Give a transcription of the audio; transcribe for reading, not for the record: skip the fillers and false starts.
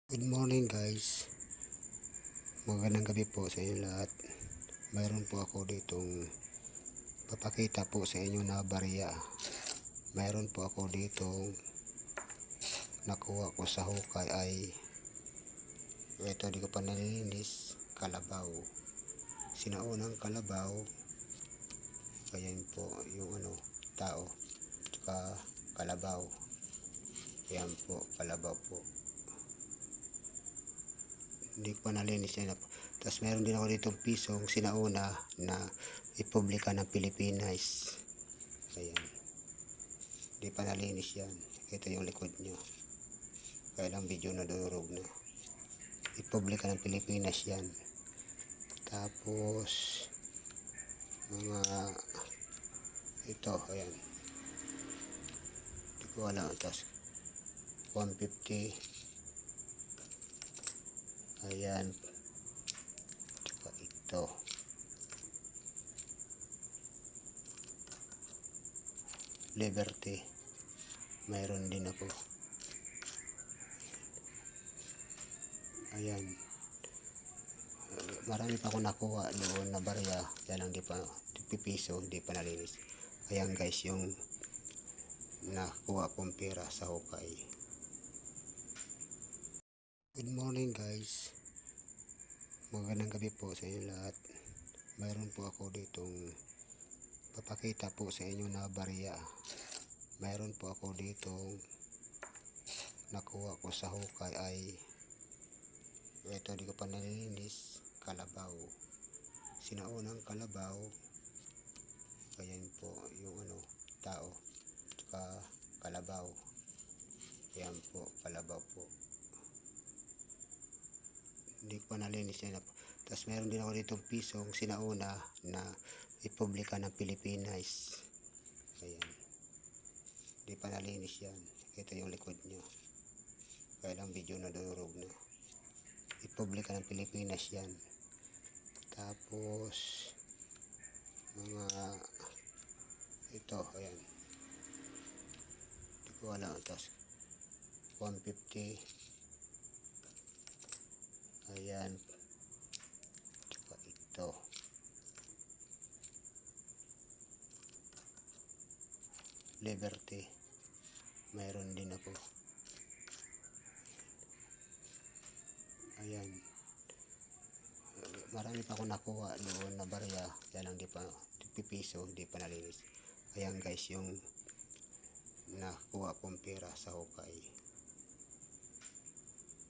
Good morning guys. Magandang gabi po sa inyo lahat. Mayroon po ako ditong papakita po sa inyo na barya. Mayroon po ako ditong nakuha ko sa hukay ay ito, di ko pa nalilinis, kalabaw. Sinaunang kalabaw. Ayan po yung tao. Tsaka kalabaw. Ayan po, kalabaw po. Hindi ko pa nalinis yan. Tapos meron din ako ditong pisong sinauna na Republika ng Pilipinas. Ayan. Hindi pa nalinis yan. Ito yung likod nyo. Kaya lang video na durog na. Republika ng Pilipinas yan. Tapos mga ito, ayan. Hindi ko alam. Tapos 150. Ayan. Tsaka ito. Liberty. Mayroon din ako. Ayan. Marami pa ako nakuha doon na barya. Kaya lang di pa pipiso, di pa nalinis. Ayan guys, yung nakuha kong pera sa hukay. Good morning guys. Magandang gabi po sa inyo lahat. Mayroon po ako ditong papakita po sa inyo na barya. Mayroon po ako ditong nakuha ko sa hukay ay ito, di ko pa nalilinis, kalabaw. Sinaunang kalabaw. Ayan po yung tao. Tsaka kalabaw. Ayan po, kalabaw po. Hindi ko pa nalinis yan. Tapos meron din ako ditong pisong sinauna na Republika ng Pilipinas. Ayan. Hindi pa nalinis yan. Ito yung likod nyo. Kaya lang video na durog na. Republika ng Pilipinas yan. Tapos mga ito, ayan. Hindi ko alam. Tapos 150. Ayan. Tsaka ito. Liberty. Mayroon din ako. Ayan. Marami pa ako nakuha doon na barya. Kaya lang di pa pipiso, di pa nalinis. Ayan guys, yung nakuha kong pera sa hukay.